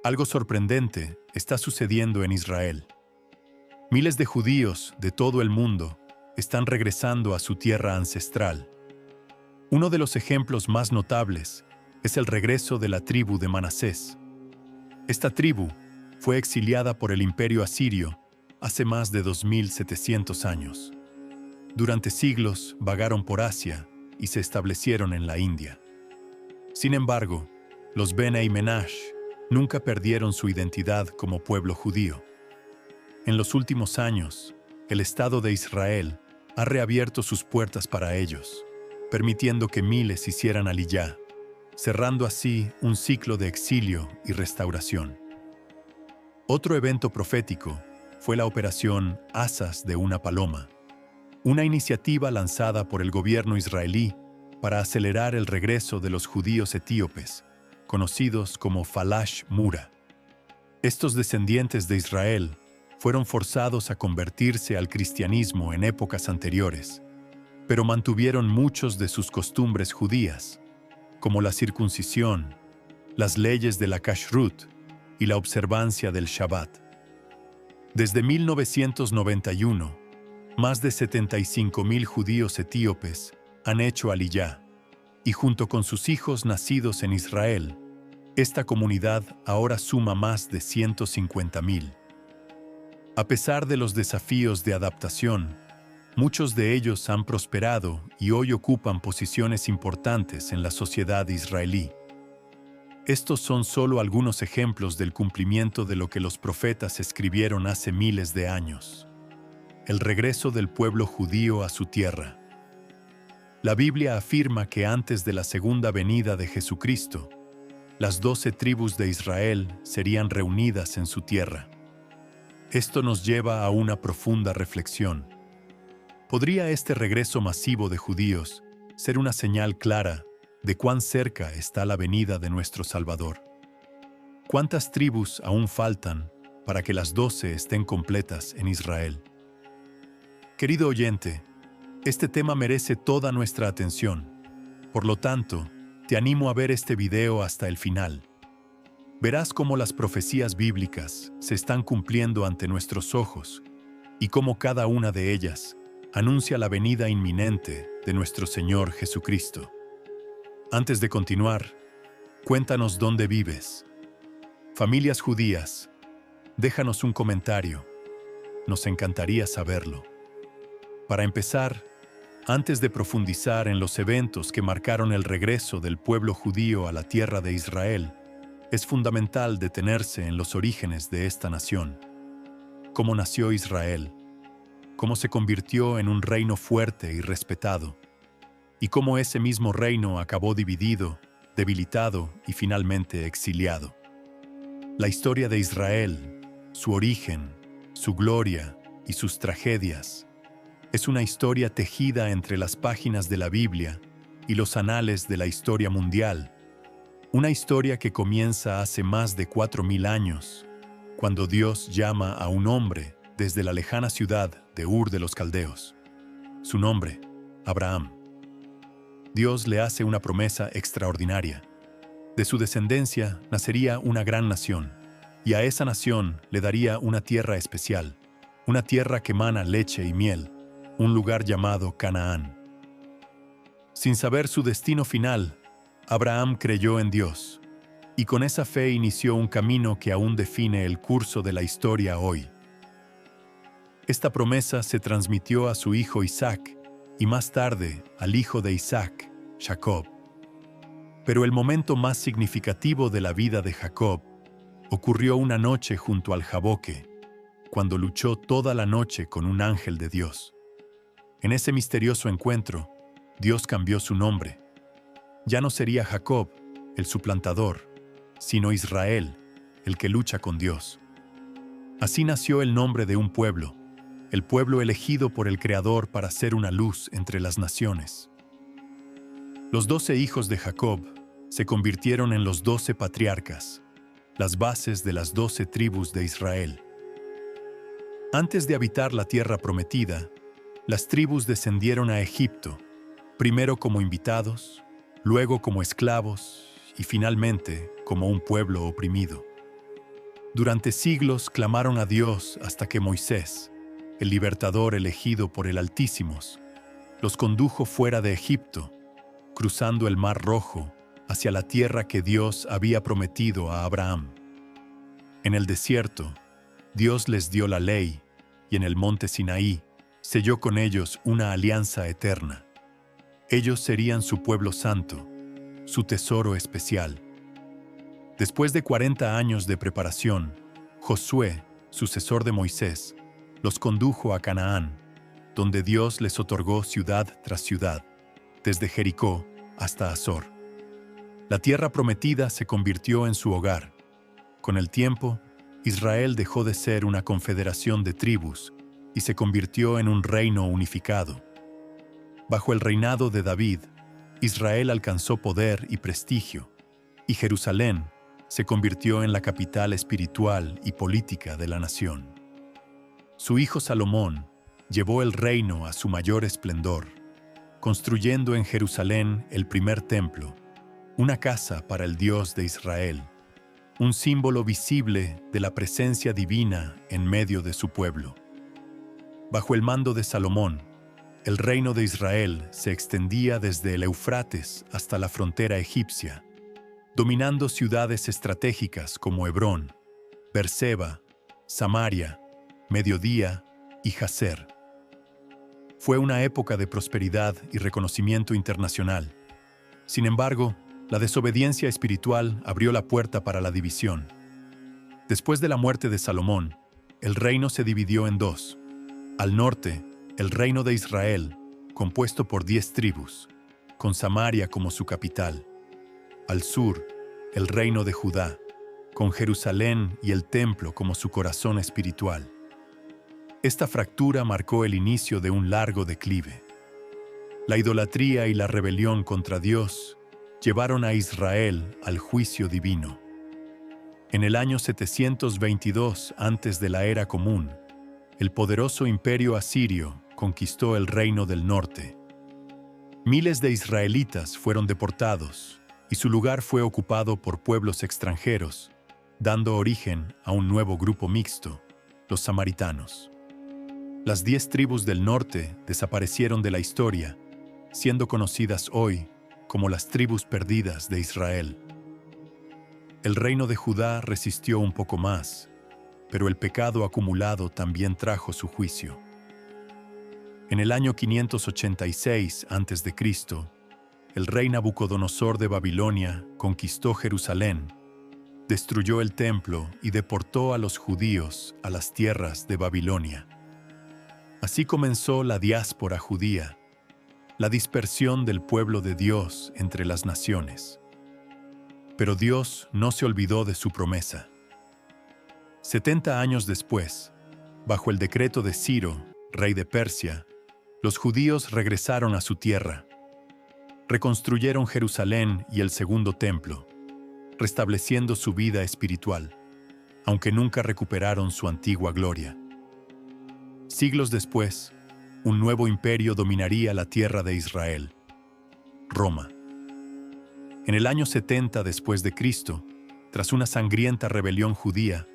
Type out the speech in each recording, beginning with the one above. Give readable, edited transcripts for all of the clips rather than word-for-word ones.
Algo sorprendente está sucediendo en Israel. Miles de judíos de todo el mundo están regresando a su tierra ancestral. Uno de los ejemplos más notables es el regreso de la tribu de Manasés. Esta tribu fue exiliada por el imperio asirio hace más de 2700 años. Durante siglos vagaron por Asia y se establecieron en la India. Sin embargo, los Benei Menash nunca perdieron su identidad como pueblo judío. En los últimos años, el Estado de Israel ha reabierto sus puertas para ellos, permitiendo que miles hicieran aliyá, cerrando así un ciclo de exilio y restauración. Otro evento profético fue la operación Asas de una Paloma, una iniciativa lanzada por el gobierno israelí para acelerar el regreso de los judíos etíopes, conocidos como Falash Mura. Estos descendientes de Israel fueron forzados a convertirse al cristianismo en épocas anteriores, pero mantuvieron muchos de sus costumbres judías, como la circuncisión, las leyes de la Kashrut y la observancia del Shabbat. Desde 1991, más de 75,000 judíos etíopes han hecho aliyá, y junto con sus hijos nacidos en Israel, esta comunidad ahora suma más de 150,000. A pesar de los desafíos de adaptación, muchos de ellos han prosperado y hoy ocupan posiciones importantes en la sociedad israelí. Estos son solo algunos ejemplos del cumplimiento de lo que los profetas escribieron hace miles de años: el regreso del pueblo judío a su tierra. La Biblia afirma que antes de la segunda venida de Jesucristo, las 12 tribus de Israel serían reunidas en su tierra. Esto nos lleva a una profunda reflexión. ¿Podría este regreso masivo de judíos ser una señal clara de cuán cerca está la venida de nuestro Salvador? ¿Cuántas tribus aún faltan para que las 12 estén completas en Israel? Querido oyente, este tema merece toda nuestra atención. Por lo tanto, te animo a ver este video hasta el final. Verás cómo las profecías bíblicas se están cumpliendo ante nuestros ojos y cómo cada una de ellas anuncia la venida inminente de nuestro Señor Jesucristo. Antes de continuar, cuéntanos dónde vives. Familias judías, déjanos un comentario. Nos encantaría saberlo. Para empezar, antes de profundizar en los eventos que marcaron el regreso del pueblo judío a la tierra de Israel, es fundamental detenerse en los orígenes de esta nación. ¿Cómo nació Israel? ¿Cómo se convirtió en un reino fuerte y respetado? ¿Y cómo ese mismo reino acabó dividido, debilitado y finalmente exiliado? La historia de Israel, su origen, su gloria y sus tragedias, es una historia tejida entre las páginas de la Biblia y los anales de la historia mundial. Una historia que comienza hace más de 4,000 años, cuando Dios llama a un hombre desde la lejana ciudad de Ur de los Caldeos. Su nombre, Abraham. Dios le hace una promesa extraordinaria. De su descendencia nacería una gran nación, y a esa nación le daría una tierra especial, una tierra que mana leche y miel, un lugar llamado Canaán. Sin saber su destino final, Abraham creyó en Dios, y con esa fe inició un camino que aún define el curso de la historia hoy. Esta promesa se transmitió a su hijo Isaac, y más tarde al hijo de Isaac, Jacob. Pero el momento más significativo de la vida de Jacob ocurrió una noche junto al Jaboque, cuando luchó toda la noche con un ángel de Dios. En ese misterioso encuentro, Dios cambió su nombre. Ya no sería Jacob, el suplantador, sino Israel, el que lucha con Dios. Así nació el nombre de un pueblo, el pueblo elegido por el Creador para ser una luz entre las naciones. Los 12 hijos de Jacob se convirtieron en los 12 patriarcas, las bases de las 12 tribus de Israel. Antes de habitar la tierra prometida, las tribus descendieron a Egipto, primero como invitados, luego como esclavos y finalmente como un pueblo oprimido. Durante siglos clamaron a Dios hasta que Moisés, el libertador elegido por el Altísimo, los condujo fuera de Egipto, cruzando el Mar Rojo hacia la tierra que Dios había prometido a Abraham. En el desierto, Dios les dio la ley y en el monte Sinaí selló con ellos una alianza eterna. Ellos serían su pueblo santo, su tesoro especial. Después de 40 años de preparación, Josué, sucesor de Moisés, los condujo a Canaán, donde Dios les otorgó ciudad tras ciudad, desde Jericó hasta Azor. La tierra prometida se convirtió en su hogar. Con el tiempo, Israel dejó de ser una confederación de tribus y se convirtió en un reino unificado. Bajo el reinado de David, Israel alcanzó poder y prestigio, y Jerusalén se convirtió en la capital espiritual y política de la nación. Su hijo Salomón llevó el reino a su mayor esplendor, construyendo en Jerusalén el primer templo, una casa para el Dios de Israel, un símbolo visible de la presencia divina en medio de su pueblo. Bajo el mando de Salomón, el reino de Israel se extendía desde el Éufrates hasta la frontera egipcia, dominando ciudades estratégicas como Hebrón, Berseba, Samaria, Mediodía y Jazer. Fue una época de prosperidad y reconocimiento internacional. Sin embargo, la desobediencia espiritual abrió la puerta para la división. Después de la muerte de Salomón, el reino se dividió en dos. Al norte, el reino de Israel, compuesto por 10 tribus, con Samaria como su capital. Al sur, el reino de Judá, con Jerusalén y el templo como su corazón espiritual. Esta fractura marcó el inicio de un largo declive. La idolatría y la rebelión contra Dios llevaron a Israel al juicio divino. En el año 722 antes de la Era Común, el poderoso imperio asirio conquistó el reino del norte. Miles de israelitas fueron deportados y su lugar fue ocupado por pueblos extranjeros, dando origen a un nuevo grupo mixto, los samaritanos. Las 10 tribus del norte desaparecieron de la historia, siendo conocidas hoy como las tribus perdidas de Israel. El reino de Judá resistió un poco más, pero el pecado acumulado también trajo su juicio. En el año 586 a.C., el rey Nabucodonosor de Babilonia conquistó Jerusalén, destruyó el templo y deportó a los judíos a las tierras de Babilonia. Así comenzó la diáspora judía, la dispersión del pueblo de Dios entre las naciones. Pero Dios no se olvidó de su promesa. 70 años después, bajo el decreto de Ciro, rey de Persia, los judíos regresaron a su tierra. Reconstruyeron Jerusalén y el segundo templo, restableciendo su vida espiritual, aunque nunca recuperaron su antigua gloria. Siglos después, un nuevo imperio dominaría la tierra de Israel, Roma. En el año 70 después de Cristo, tras una sangrienta rebelión judía,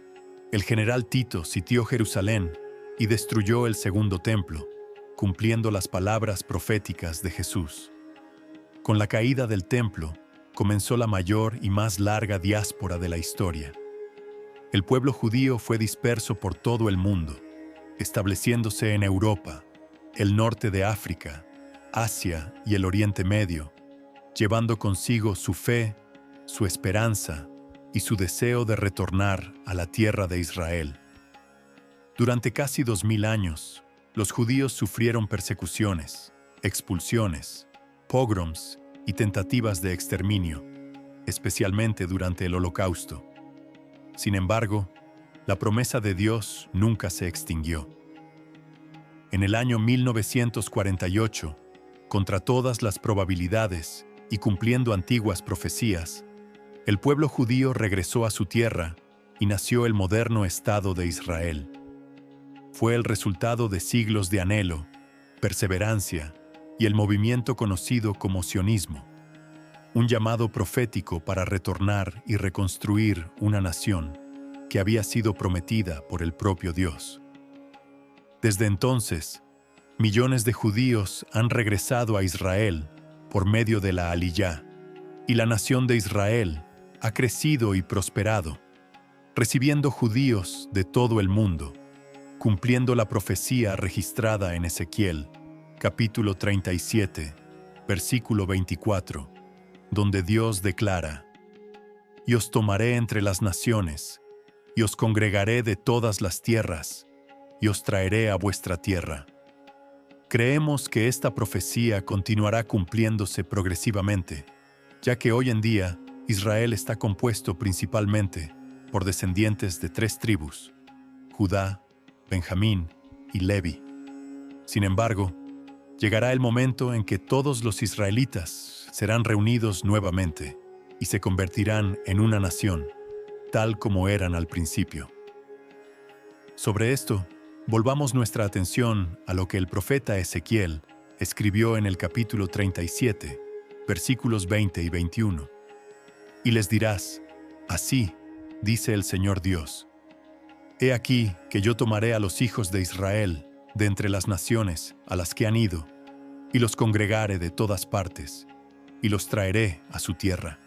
el general Tito sitió Jerusalén y destruyó el segundo templo, cumpliendo las palabras proféticas de Jesús. Con la caída del templo, comenzó la mayor y más larga diáspora de la historia. El pueblo judío fue disperso por todo el mundo, estableciéndose en Europa, el norte de África, Asia y el Oriente Medio, llevando consigo su fe, su esperanza y su deseo de retornar a la tierra de Israel. Durante casi 2000 años, los judíos sufrieron persecuciones, expulsiones, pogroms y tentativas de exterminio, especialmente durante el Holocausto. Sin embargo, la promesa de Dios nunca se extinguió. En el año 1948, contra todas las probabilidades y cumpliendo antiguas profecías, el pueblo judío regresó a su tierra y nació el moderno Estado de Israel. Fue el resultado de siglos de anhelo, perseverancia y el movimiento conocido como sionismo, un llamado profético para retornar y reconstruir una nación, que había sido prometida por el propio Dios. Desde entonces, millones de judíos han regresado a Israel por medio de la Aliyá, y la nación de Israel ha crecido y prosperado, recibiendo judíos de todo el mundo, cumpliendo la profecía registrada en Ezequiel, capítulo 37, versículo 24, donde Dios declara: «Y os tomaré entre las naciones, y os congregaré de todas las tierras, y os traeré a vuestra tierra». Creemos que esta profecía continuará cumpliéndose progresivamente, ya que hoy en día Israel está compuesto principalmente por descendientes de 3 tribus: Judá, Benjamín y Levi. Sin embargo, llegará el momento en que todos los israelitas serán reunidos nuevamente y se convertirán en una nación, tal como eran al principio. Sobre esto, volvamos nuestra atención a lo que el profeta Ezequiel escribió en el capítulo 37, versículos 20 y 21. «Y les dirás: así dice el Señor Dios, he aquí que yo tomaré a los hijos de Israel de entre las naciones a las que han ido, y los congregaré de todas partes, y los traeré a su tierra.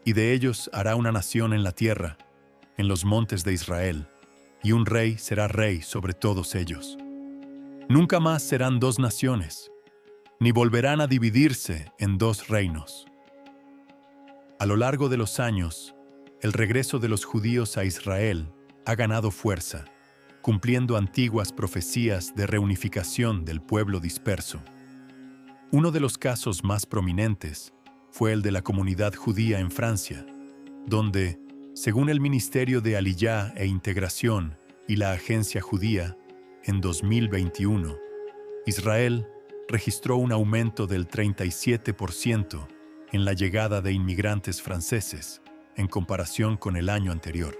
Y de ellos hará una nación en la tierra, en los montes de Israel, y un rey será rey sobre todos ellos. Nunca más serán 2 naciones, ni volverán a dividirse en 2 reinos». A lo largo de los años, el regreso de los judíos a Israel ha ganado fuerza, cumpliendo antiguas profecías de reunificación del pueblo disperso. Uno de los casos más prominentes fue el de la comunidad judía en Francia, donde, según el Ministerio de Aliyá e Integración y la Agencia Judía, en 2021, Israel registró un aumento del 37% en la llegada de inmigrantes franceses en comparación con el año anterior.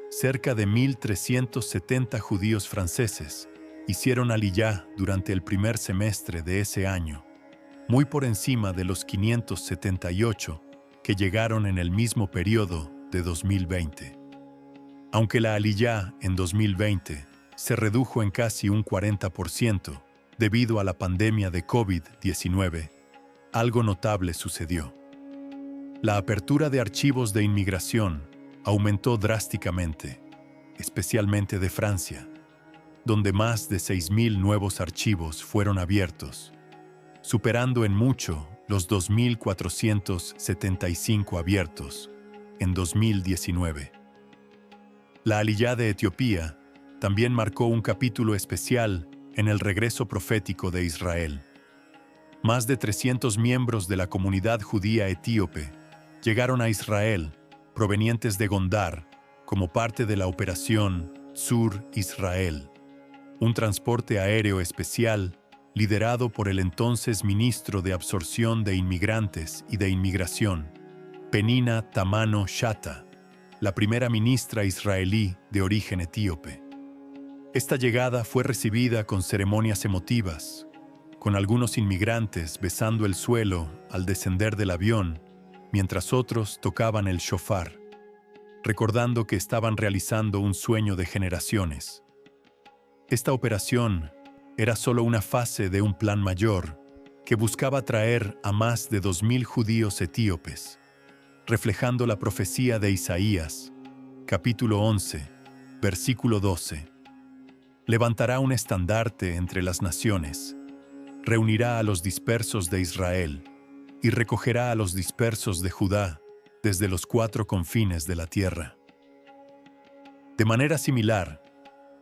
Cerca de 1.370 judíos franceses hicieron Aliyá durante el primer semestre de ese año, muy por encima de los 578 que llegaron en el mismo periodo de 2020. Aunque la Aliyá en 2020 se redujo en casi un 40% debido a la pandemia de COVID-19, algo notable sucedió. La apertura de archivos de inmigración aumentó drásticamente, especialmente de Francia, donde más de 6.000 nuevos archivos fueron abiertos, superando en mucho los 2.475 abiertos en 2019. La Aliyá de Etiopía también marcó un capítulo especial en el regreso profético de Israel. Más de 300 miembros de la comunidad judía etíope llegaron a Israel, provenientes de Gondar, como parte de la operación Tzur Israel, un transporte aéreo especial liderado por el entonces ministro de Absorción de Inmigrantes y de Inmigración, Penina Tamano Shata, la primera ministra israelí de origen etíope. Esta llegada fue recibida con ceremonias emotivas, con algunos inmigrantes besando el suelo al descender del avión, mientras otros tocaban el shofar, recordando que estaban realizando un sueño de generaciones. Esta operación era solo una fase de un plan mayor que buscaba traer a más de 2.000 judíos etíopes, reflejando la profecía de Isaías, capítulo 11, versículo 12. Levantará un estandarte entre las naciones, reunirá a los dispersos de Israel y recogerá a los dispersos de Judá desde los 4 confines de la tierra. De manera similar,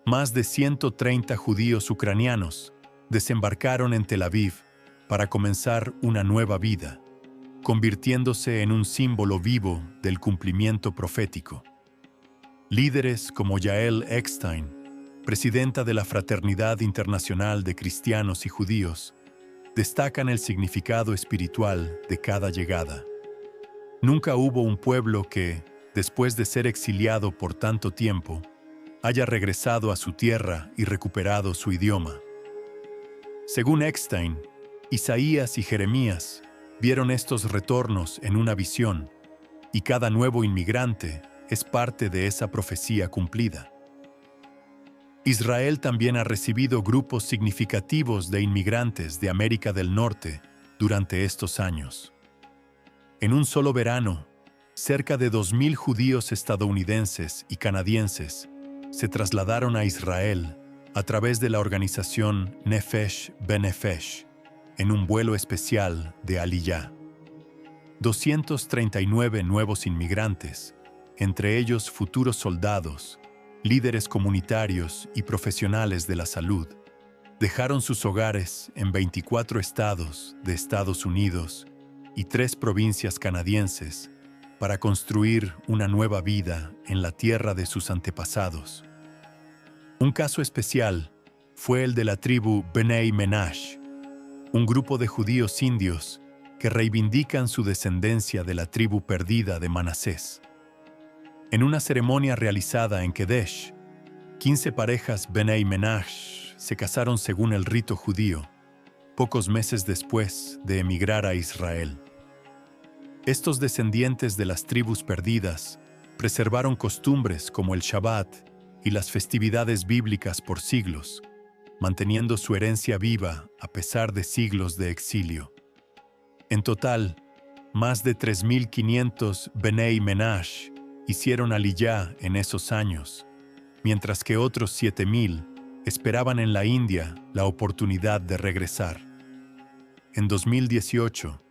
más de 130 judíos ucranianos desembarcaron en Tel Aviv para comenzar una nueva vida, convirtiéndose en un símbolo vivo del cumplimiento profético. Líderes como Yael Eckstein, presidenta de la Fraternidad Internacional de Cristianos y Judíos, destacan el significado espiritual de cada llegada. Nunca hubo un pueblo que, después de ser exiliado por tanto tiempo, haya regresado a su tierra y recuperado su idioma. Según Eckstein, Isaías y Jeremías vieron estos retornos en una visión, y cada nuevo inmigrante es parte de esa profecía cumplida. Israel también ha recibido grupos significativos de inmigrantes de América del Norte durante estos años. En un solo verano, cerca de 2.000 judíos estadounidenses y canadienses se trasladaron a Israel a través de la organización Nefesh Benefesh en un vuelo especial de Aliyah. 239 nuevos inmigrantes, entre ellos futuros soldados, líderes comunitarios y profesionales de la salud, dejaron sus hogares en 24 estados de Estados Unidos y 3 provincias canadienses para construir una nueva vida en la tierra de sus antepasados. Un caso especial fue el de la tribu Bnei Menash, un grupo de judíos indios que reivindican su descendencia de la tribu perdida de Manasés. En una ceremonia realizada en Kedesh, 15 parejas Bnei Menash se casaron según el rito judío, pocos meses después de emigrar a Israel. Estos descendientes de las tribus perdidas preservaron costumbres como el Shabbat y las festividades bíblicas por siglos, manteniendo su herencia viva a pesar de siglos de exilio. En total, más de 3.500 Bnei Menash hicieron Aliyah en esos años, mientras que otros 7.000 esperaban en la India la oportunidad de regresar. En 2018,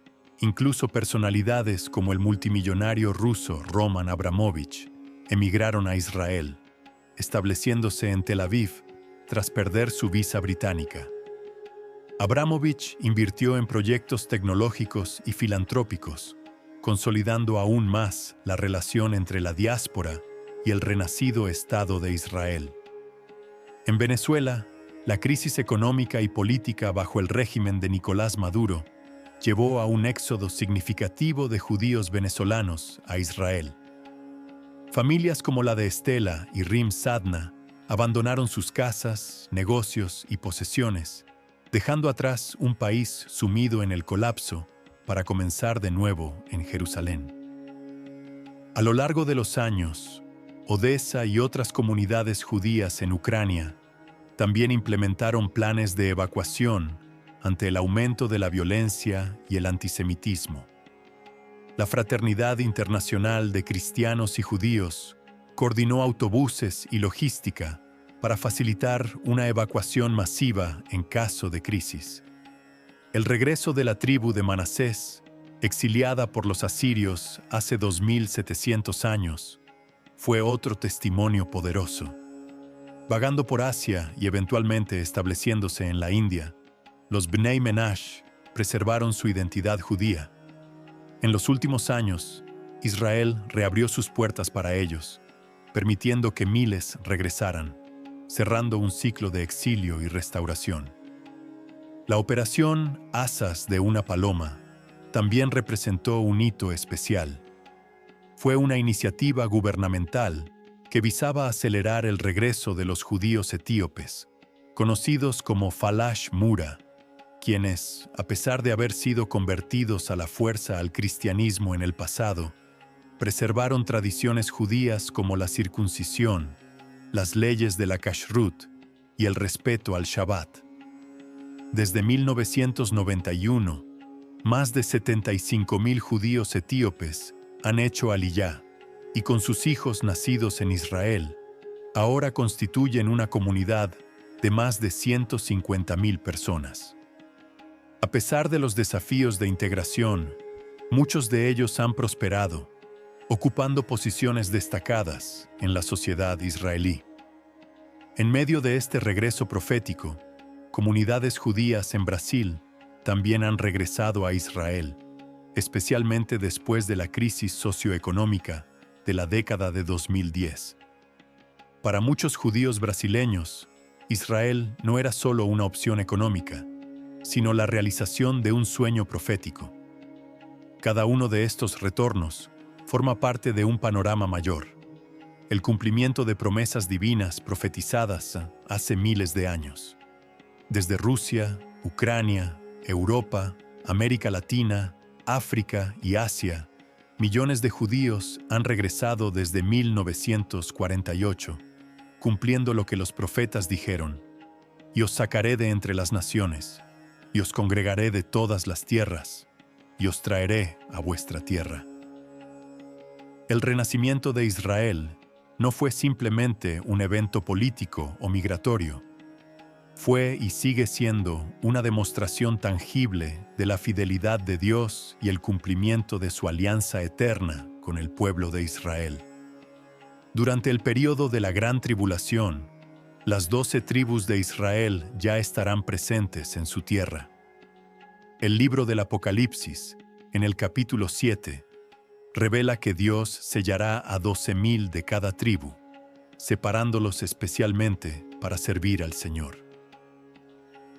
incluso personalidades como el multimillonario ruso Roman Abramovich emigraron a Israel, estableciéndose en Tel Aviv tras perder su visa británica. Abramovich invirtió en proyectos tecnológicos y filantrópicos, consolidando aún más la relación entre la diáspora y el renacido Estado de Israel. En Venezuela, la crisis económica y política bajo el régimen de Nicolás Maduro llevó a un éxodo significativo de judíos venezolanos a Israel. Familias como la de Estela y Rim Sadna abandonaron sus casas, negocios y posesiones, dejando atrás un país sumido en el colapso para comenzar de nuevo en Jerusalén. A lo largo de los años, Odessa y otras comunidades judías en Ucrania también implementaron planes de evacuación ante el aumento de la violencia y el antisemitismo. La Fraternidad Internacional de Cristianos y Judíos coordinó autobuses y logística para facilitar una evacuación masiva en caso de crisis. El regreso de la tribu de Manasés, exiliada por los asirios hace 2.700 años, fue otro testimonio poderoso. Vagando por Asia y eventualmente estableciéndose en la India, los Bnei Menash preservaron su identidad judía. En los últimos años, Israel reabrió sus puertas para ellos, permitiendo que miles regresaran, cerrando un ciclo de exilio y restauración. La operación Asas de una Paloma también representó un hito especial. Fue una iniciativa gubernamental que visaba acelerar el regreso de los judíos etíopes, conocidos como Falash Mura, quienes, a pesar de haber sido convertidos a la fuerza al cristianismo en el pasado, preservaron tradiciones judías como la circuncisión, las leyes de la Kashrut y el respeto al Shabbat. Desde 1991, más de 75.000 judíos etíopes han hecho Aliyah, y con sus hijos nacidos en Israel, ahora constituyen una comunidad de más de 150.000 personas. A pesar de los desafíos de integración, muchos de ellos han prosperado, ocupando posiciones destacadas en la sociedad israelí. En medio de este regreso profético, comunidades judías en Brasil también han regresado a Israel, especialmente después de la crisis socioeconómica de la década de 2010. Para muchos judíos brasileños, Israel no era solo una opción económica, sino la realización de un sueño profético. Cada uno de estos retornos forma parte de un panorama mayor, el cumplimiento de promesas divinas profetizadas hace miles de años. Desde Rusia, Ucrania, Europa, América Latina, África y Asia, Millones de judíos han regresado desde 1948, cumpliendo lo que los profetas dijeron: y os sacaré de entre las naciones, y os congregaré de todas las tierras, y os traeré a vuestra tierra. El renacimiento de Israel no fue simplemente un evento político o migratorio. Fue y sigue siendo una demostración tangible de la fidelidad de Dios y el cumplimiento de su alianza eterna con el pueblo de Israel. Durante el período de la Gran Tribulación, las 12 tribus de Israel ya estarán presentes en su tierra. El libro del Apocalipsis, en el capítulo 7, revela que Dios sellará a 12,000 de cada tribu, separándolos especialmente para servir al Señor.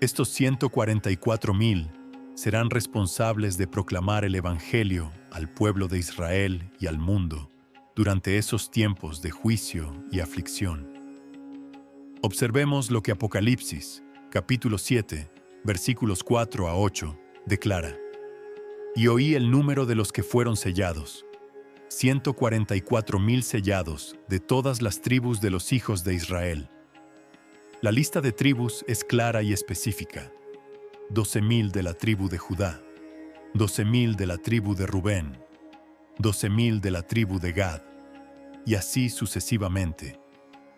Estos 144,000 serán responsables de proclamar el Evangelio al pueblo de Israel y al mundo durante esos tiempos de juicio y aflicción. Observemos lo que Apocalipsis, capítulo 7, versículos 4 a 8, declara. Y oí el número de los que fueron sellados, 144,000 sellados de todas las tribus de los hijos de Israel. La lista de tribus es clara y específica: 12,000 de la tribu de Judá, 12,000 de la tribu de Rubén, 12,000 de la tribu de Gad, y así sucesivamente,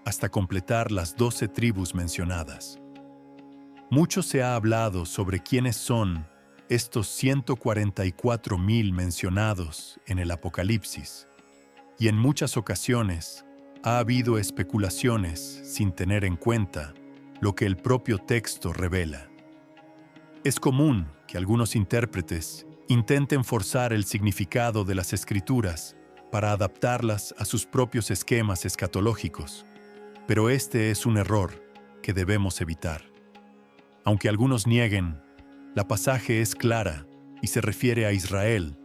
hasta completar las 12 tribus mencionadas. Mucho se ha hablado sobre quiénes son estos 144,000 mencionados en el Apocalipsis, y en muchas ocasiones ha habido especulaciones sin tener en cuenta lo que el propio texto revela. Es común que algunos intérpretes intenten forzar el significado de las Escrituras para adaptarlas a sus propios esquemas escatológicos, pero este es un error que debemos evitar. Aunque algunos nieguen, la pasaje es clara y se refiere a Israel,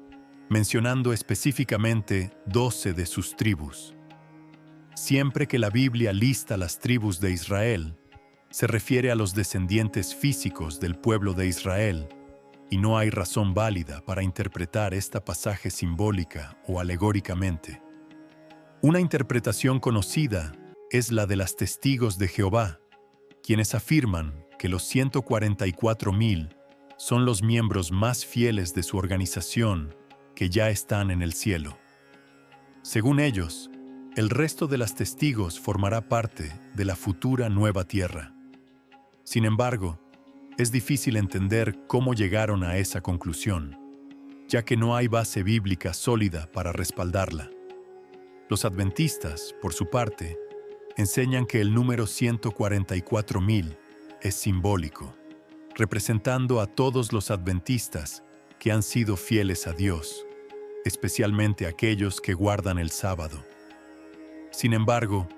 mencionando específicamente 12 de sus tribus. Siempre que la Biblia lista las tribus de Israel, se refiere a los descendientes físicos del pueblo de Israel, y no hay razón válida para interpretar esta pasaje simbólica o alegóricamente. Una interpretación conocida es la de las testigos de Jehová, quienes afirman que los 144,000 son los miembros más fieles de su organización que ya están en el cielo. Según ellos, el resto de las testigos formará parte de la futura nueva tierra. Sin embargo, es difícil entender cómo llegaron a esa conclusión, ya que no hay base bíblica sólida para respaldarla. Los adventistas, por su parte, enseñan que el número 144,000 es simbólico, representando a todos los adventistas que han sido fieles a Dios, especialmente aquellos que guardan el sábado. Sin embargo,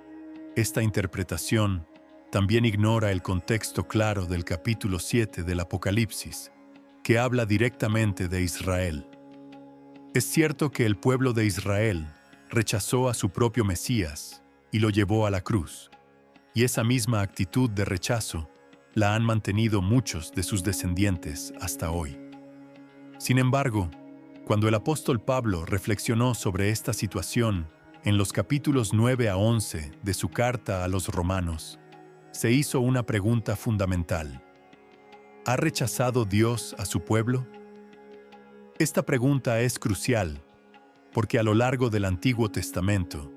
esta interpretación también ignora el contexto claro del capítulo 7 del Apocalipsis, que habla directamente de Israel. Es cierto que el pueblo de Israel rechazó a su propio Mesías y lo llevó a la cruz, y esa misma actitud de rechazo la han mantenido muchos de sus descendientes hasta hoy. Sin embargo, cuando el apóstol Pablo reflexionó sobre esta situación en los capítulos 9 a 11 de su carta a los romanos, se hizo una pregunta fundamental. ¿Ha rechazado Dios a su pueblo? Esta pregunta es crucial, porque a lo largo del Antiguo Testamento,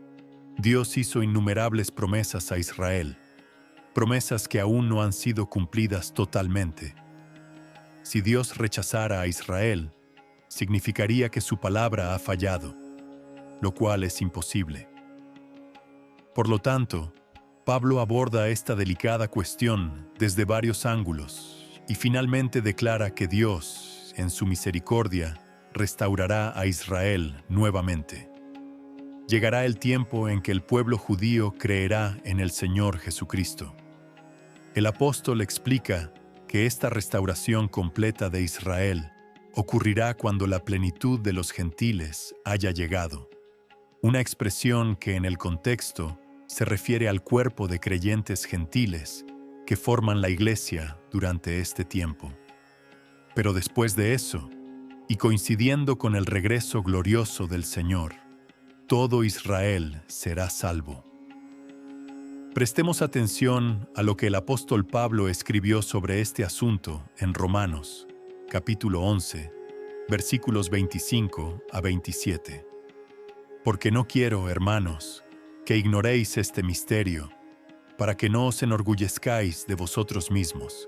Dios hizo innumerables promesas a Israel, promesas que aún no han sido cumplidas totalmente. Si Dios rechazara a Israel, significaría que su palabra ha fallado, lo cual es imposible. Por lo tanto, Pablo aborda esta delicada cuestión desde varios ángulos y finalmente declara que Dios, en su misericordia, restaurará a Israel nuevamente. Llegará el tiempo en que el pueblo judío creerá en el Señor Jesucristo. El apóstol explica que esta restauración completa de Israel ocurrirá cuando la plenitud de los gentiles haya llegado, una expresión que en el contexto se refiere al cuerpo de creyentes gentiles que forman la iglesia durante este tiempo. Pero después de eso, y coincidiendo con el regreso glorioso del Señor, todo Israel será salvo. Prestemos atención a lo que el apóstol Pablo escribió sobre este asunto en Romanos, capítulo 11, versículos 25 a 27. Porque no quiero, hermanos, que ignoréis este misterio, para que no os enorgullezcáis de vosotros mismos,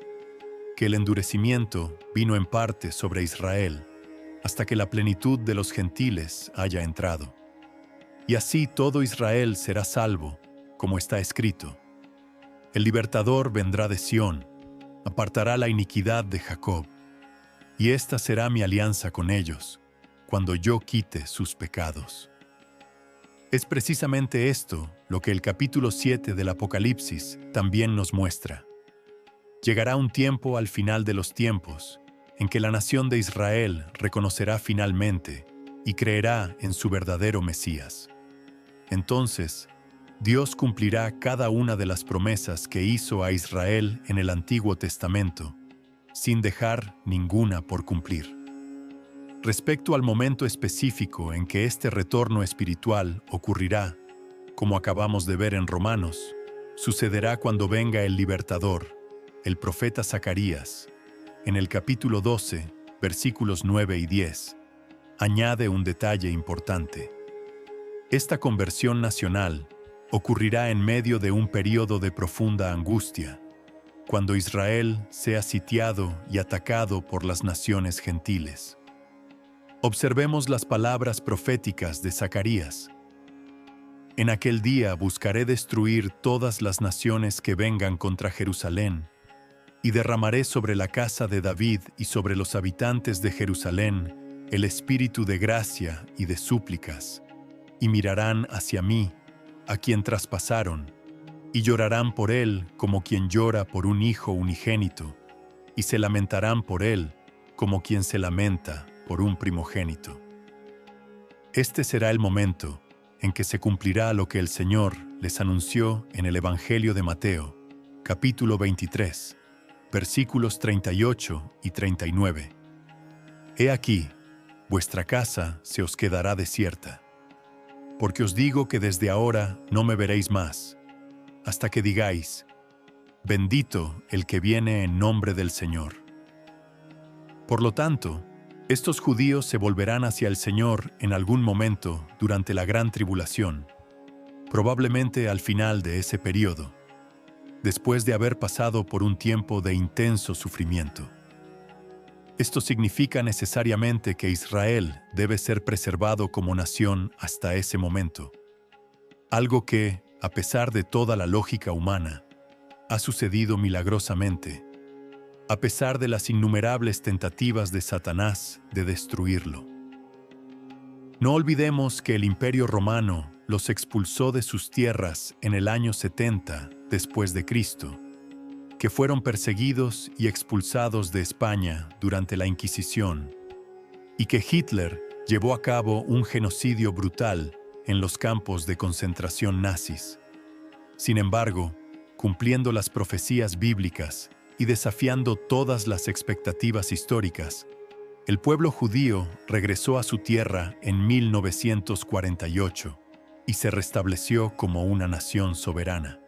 que el endurecimiento vino en parte sobre Israel, hasta que la plenitud de los gentiles haya entrado. Y así todo Israel será salvo, como está escrito. El libertador vendrá de Sión, apartará la iniquidad de Jacob, y esta será mi alianza con ellos, cuando yo quite sus pecados. Es precisamente esto lo que el capítulo 7 del Apocalipsis también nos muestra. Llegará un tiempo al final de los tiempos, en que la nación de Israel reconocerá finalmente y creerá en su verdadero Mesías. Entonces, Dios cumplirá cada una de las promesas que hizo a Israel en el Antiguo Testamento, sin dejar ninguna por cumplir. Respecto al momento específico en que este retorno espiritual ocurrirá, como acabamos de ver en Romanos, sucederá cuando venga el libertador, el profeta Zacarías, en el capítulo 12, versículos 9 y 10, añade un detalle importante. Esta conversión nacional ocurrirá en medio de un período de profunda angustia, cuando Israel sea sitiado y atacado por las naciones gentiles. Observemos las palabras proféticas de Zacarías. En aquel día buscaré destruir todas las naciones que vengan contra Jerusalén, y derramaré sobre la casa de David y sobre los habitantes de Jerusalén el espíritu de gracia y de súplicas, y mirarán hacia mí, a quien traspasaron, y llorarán por él como quien llora por un hijo unigénito, y se lamentarán por él como quien se lamenta por un primogénito. Este será el momento en que se cumplirá lo que el Señor les anunció en el Evangelio de Mateo, capítulo 23, versículos 38 y 39. He aquí, vuestra casa se os quedará desierta. Porque os digo que desde ahora no me veréis más, hasta que digáis, bendito el que viene en nombre del Señor. Por lo tanto, estos judíos se volverán hacia el Señor en algún momento durante la gran tribulación, probablemente al final de ese período, después de haber pasado por un tiempo de intenso sufrimiento. Esto significa necesariamente que Israel debe ser preservado como nación hasta ese momento. Algo que, a pesar de toda la lógica humana, ha sucedido milagrosamente, a pesar de las innumerables tentativas de Satanás de destruirlo. No olvidemos que el Imperio Romano los expulsó de sus tierras en el año 70 después de Cristo, que fueron perseguidos y expulsados de España durante la Inquisición, y que Hitler llevó a cabo un genocidio brutal en los campos de concentración nazis. Sin embargo, cumpliendo las profecías bíblicas y desafiando todas las expectativas históricas, el pueblo judío regresó a su tierra en 1948 y se restableció como una nación soberana.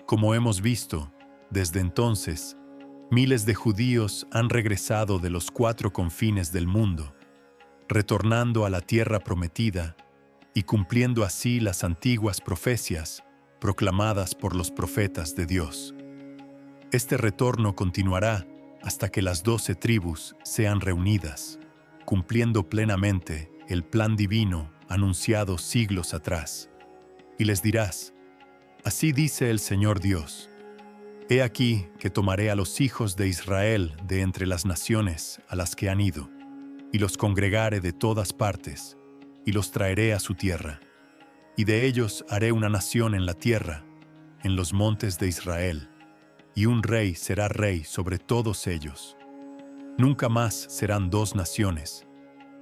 Como hemos visto, desde entonces, miles de judíos han regresado de los 4 confines del mundo, retornando a la tierra prometida y cumpliendo así las antiguas profecías proclamadas por los profetas de Dios. Este retorno continuará hasta que las 12 tribus sean reunidas, cumpliendo plenamente el plan divino anunciado siglos atrás. Y les dirás, así dice el Señor Dios, he aquí que tomaré a los hijos de Israel de entre las naciones a las que han ido, y los congregaré de todas partes, y los traeré a su tierra. Y de ellos haré una nación en la tierra, en los montes de Israel, y un rey será rey sobre todos ellos. Nunca más serán 2 naciones,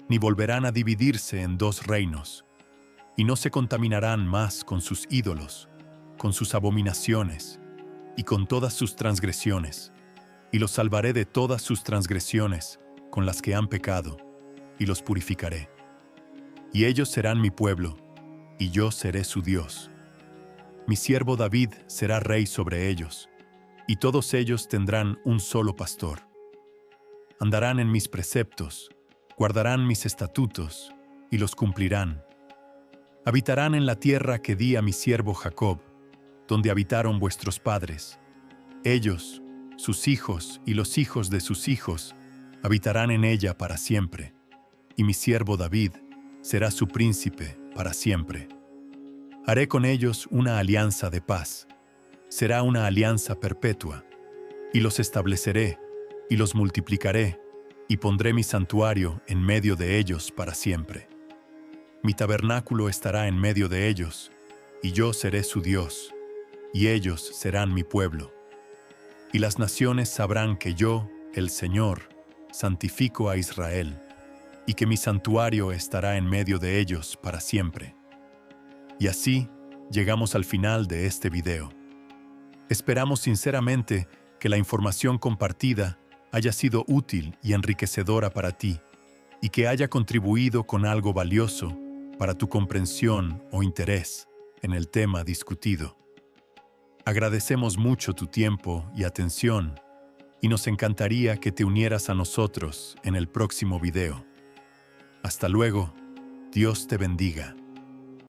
ni volverán a dividirse en 2 reinos, y no se contaminarán más con sus ídolos, con sus abominaciones, y con todas sus transgresiones, y los salvaré de todas sus transgresiones con las que han pecado, y los purificaré. Y ellos serán mi pueblo, y yo seré su Dios. Mi siervo David será rey sobre ellos, y todos ellos tendrán un solo pastor. Andarán en mis preceptos, guardarán mis estatutos, y los cumplirán. Habitarán en la tierra que di a mi siervo Jacob, donde habitaron vuestros padres. Ellos, sus hijos y los hijos de sus hijos, habitarán en ella para siempre, y mi siervo David será su príncipe para siempre. Haré con ellos una alianza de paz. Será una alianza perpetua, y los estableceré, y los multiplicaré, y pondré mi santuario en medio de ellos para siempre. Mi tabernáculo estará en medio de ellos, y yo seré su Dios, y ellos serán mi pueblo. Y las naciones sabrán que yo, el Señor, santifico a Israel, y que mi santuario estará en medio de ellos para siempre. Y así llegamos al final de este video. Esperamos sinceramente que la información compartida haya sido útil y enriquecedora para ti, y que haya contribuido con algo valioso para tu comprensión o interés en el tema discutido. Agradecemos mucho tu tiempo y atención, y nos encantaría que te unieras a nosotros en el próximo video. Hasta luego, Dios te bendiga.